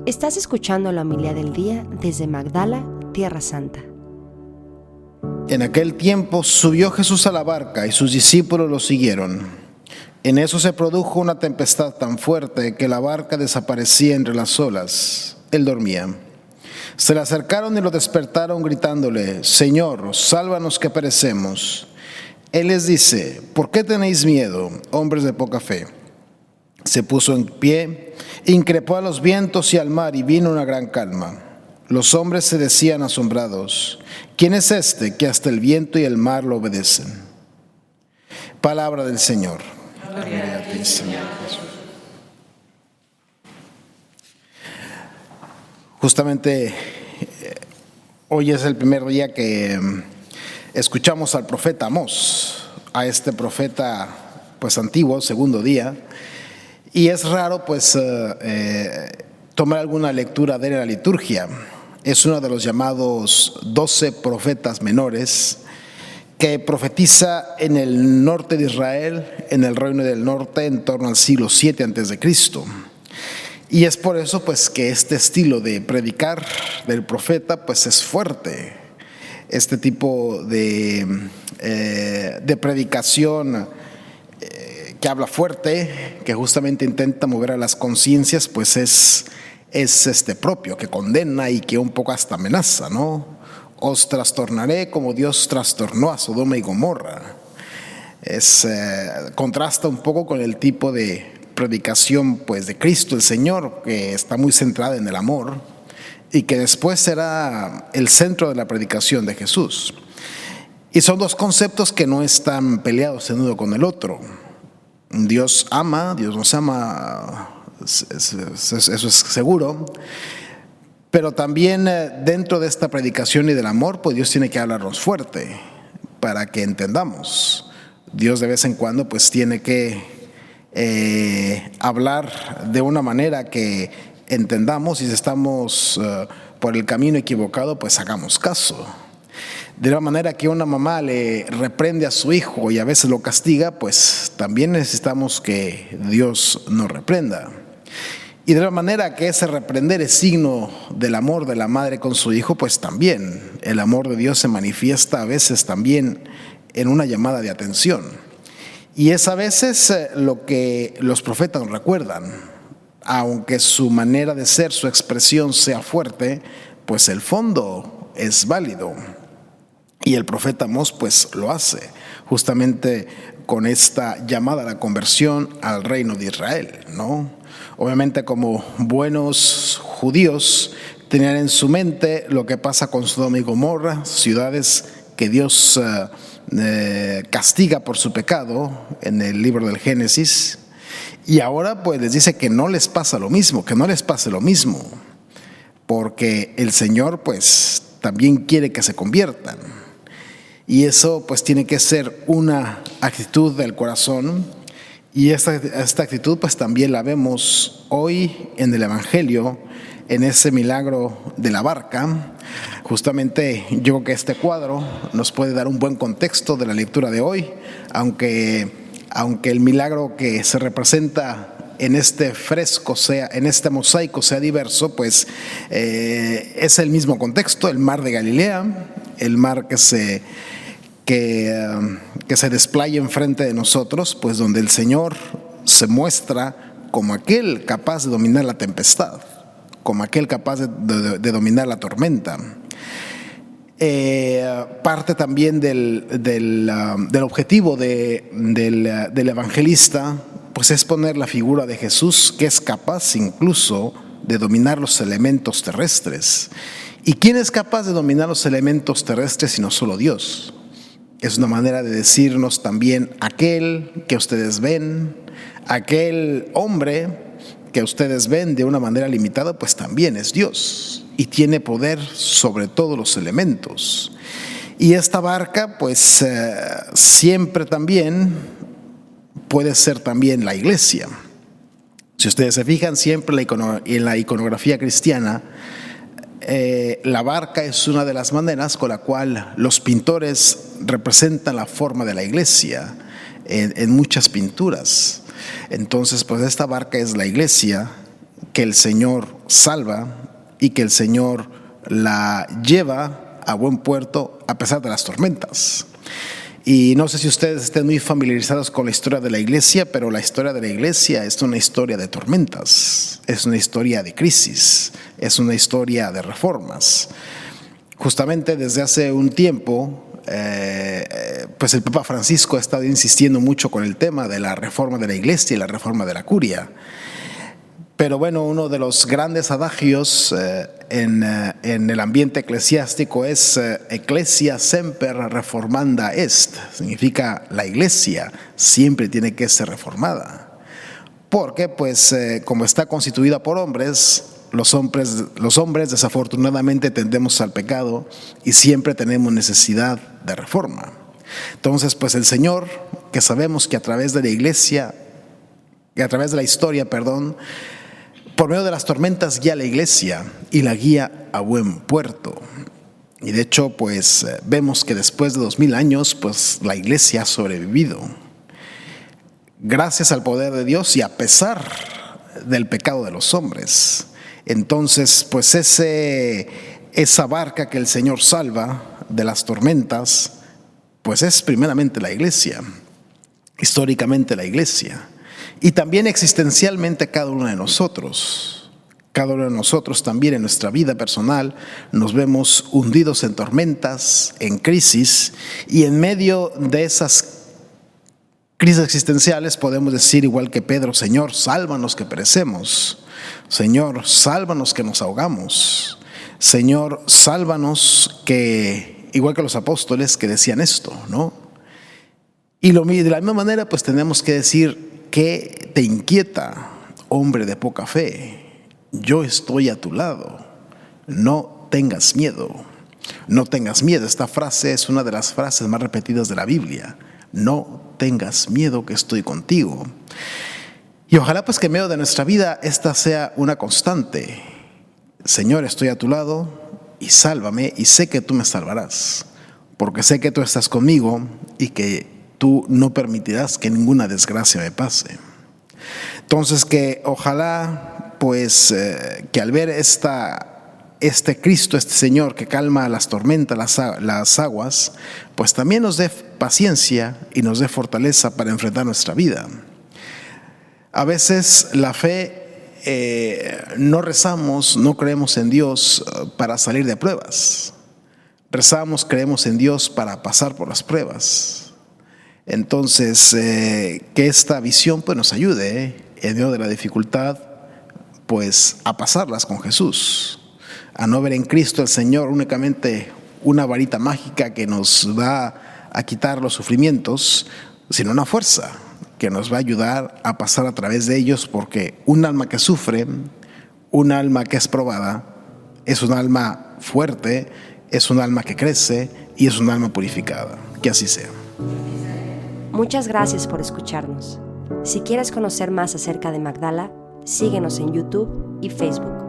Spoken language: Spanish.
Estás escuchando la homilía del día desde Magdala, Tierra Santa. En aquel tiempo subió Jesús a la barca y sus discípulos lo siguieron. En eso se produjo una tempestad tan fuerte que la barca desaparecía entre las olas. Él dormía. Se le acercaron y lo despertaron gritándole: Señor, sálvanos que perecemos. Él les dice: ¿por qué tenéis miedo, hombres de poca fe? Se puso en pie, increpó a los vientos y al mar, y vino una gran calma. Los hombres se decían asombrados: ¿quién es este que hasta el viento y el mar lo obedecen? Palabra del Señor. Gloria a ti, Señor Jesús. Justamente hoy es el primer día que escuchamos al profeta Amós, a este profeta pues antiguo, segundo día, y es raro pues tomar alguna lectura de la liturgia. Es uno de los llamados 12 profetas menores que profetiza en el norte de Israel, en el reino del norte, en torno al siglo 7 a.C. Y es por eso pues que este estilo de predicar del profeta pues es fuerte. Este tipo de predicación que habla fuerte, que justamente intenta mover a las conciencias, pues es propio, que condena y que un poco hasta amenaza, ¿no? Os trastornaré como Dios trastornó a Sodoma y Gomorra. Contrasta un poco con el tipo de predicación pues de Cristo el Señor, que está muy centrada en el amor y que después será el centro de la predicación de Jesús. Y son dos conceptos que no están peleados el uno con el otro. Dios ama, Dios nos ama, eso es seguro, pero también dentro de esta predicación y del amor, pues Dios tiene que hablarnos fuerte para que entendamos. Dios de vez en cuando pues tiene que hablar de una manera que entendamos, y si estamos por el camino equivocado, pues hagamos caso. De la manera que una mamá le reprende a su hijo y a veces lo castiga, pues también necesitamos que Dios nos reprenda. Y de la manera que ese reprender es signo del amor de la madre con su hijo, pues también el amor de Dios se manifiesta a veces también en una llamada de atención. Y es a veces lo que los profetas nos recuerdan. Aunque su manera de ser, su expresión sea fuerte, pues el fondo es válido. Y el profeta Amós pues lo hace justamente con esta llamada a la conversión al reino de Israel, ¿no? Obviamente, como buenos judíos, tenían en su mente lo que pasa con Sodoma y Gomorra, ciudades que Dios castiga por su pecado en el libro del Génesis. Y ahora pues les dice que no les pasa lo mismo, que no les pase lo mismo, porque el Señor pues también quiere que se conviertan. Y eso pues tiene que ser una actitud del corazón, y esta actitud pues también la vemos hoy en el Evangelio, en ese milagro de la barca. Justamente yo creo que este cuadro nos puede dar un buen contexto de la lectura de hoy, aunque el milagro que se representa en este fresco en este mosaico sea diverso, pues es el mismo contexto: el mar de Galilea, el mar que se desplaya enfrente de nosotros, pues donde el Señor se muestra como aquel capaz de dominar la tempestad, como aquel capaz de dominar la tormenta. Parte también del objetivo del evangelista pues es poner la figura de Jesús, que es capaz incluso de dominar los elementos terrestres. ¿Y quién es capaz de dominar los elementos terrestres sino solo Dios? Es una manera de decirnos también: aquel que ustedes ven, aquel hombre que ustedes ven de una manera limitada, pues también es Dios y tiene poder sobre todos los elementos. Y esta barca pues siempre también puede ser también la iglesia. Si ustedes se fijan, siempre en la iconografía cristiana, la barca es una de las maneras con la cual los pintores representan la forma de la iglesia en muchas pinturas. Entonces pues esta barca es la iglesia, que el Señor salva y que el Señor la lleva a buen puerto a pesar de las tormentas. Y no sé si ustedes estén muy familiarizados con la historia de la iglesia, pero la historia de la iglesia es una historia de tormentas, es una historia de crisis, es una historia de reformas. Justamente desde hace un tiempo, pues el Papa Francisco ha estado insistiendo mucho con el tema de la reforma de la iglesia y la reforma de la curia. Pero bueno, uno de los grandes adagios en el ambiente eclesiástico es Ecclesia semper reformanda est. Significa la iglesia siempre tiene que ser reformada. Porque pues como está constituida por hombres, los hombres desafortunadamente tendemos al pecado y siempre tenemos necesidad de reforma. Entonces pues el Señor, que sabemos que a través de la iglesia, y a través de la historia, por medio de las tormentas guía a la iglesia y la guía a buen puerto. Y de hecho, pues vemos que después de 2000 años, pues la iglesia ha sobrevivido. Gracias al poder de Dios y a pesar del pecado de los hombres. Entonces, pues esa barca que el Señor salva de las tormentas, pues es primeramente la iglesia, históricamente la iglesia. Y también existencialmente cada uno de nosotros. Cada uno de nosotros también en nuestra vida personal nos vemos hundidos en tormentas, en crisis, y en medio de esas crisis existenciales podemos decir igual que Pedro: Señor, sálvanos que perecemos. Señor, sálvanos que nos ahogamos. Señor, sálvanos que, igual que los apóstoles que decían esto, ¿no? Y de la misma manera pues tenemos que decir: ¿qué te inquieta, hombre de poca fe? Yo estoy a tu lado. No tengas miedo. No tengas miedo. Esta frase es una de las frases más repetidas de la Biblia. No tengas miedo, que estoy contigo. Y ojalá pues que en medio de nuestra vida esta sea una constante. Señor, estoy a tu lado y sálvame, y sé que tú me salvarás, porque sé que tú estás conmigo y que tú no permitirás que ninguna desgracia me pase. Entonces que ojalá pues que al ver este Cristo, este Señor que calma las tormentas, las aguas, pues también nos dé paciencia y nos dé fortaleza para enfrentar nuestra vida. A veces la fe, no rezamos, no creemos en Dios para salir de pruebas. Rezamos, creemos en Dios para pasar por las pruebas. Entonces, que esta visión pues nos ayude en medio de la dificultad, pues a pasarlas con Jesús, a no ver en Cristo el Señor únicamente una varita mágica que nos va a quitar los sufrimientos, sino una fuerza que nos va a ayudar a pasar a través de ellos, porque un alma que sufre, un alma que es probada, es un alma fuerte, es un alma que crece y es un alma purificada. Que así sea. Muchas gracias por escucharnos. Si quieres conocer más acerca de Magdala, síguenos en YouTube y Facebook.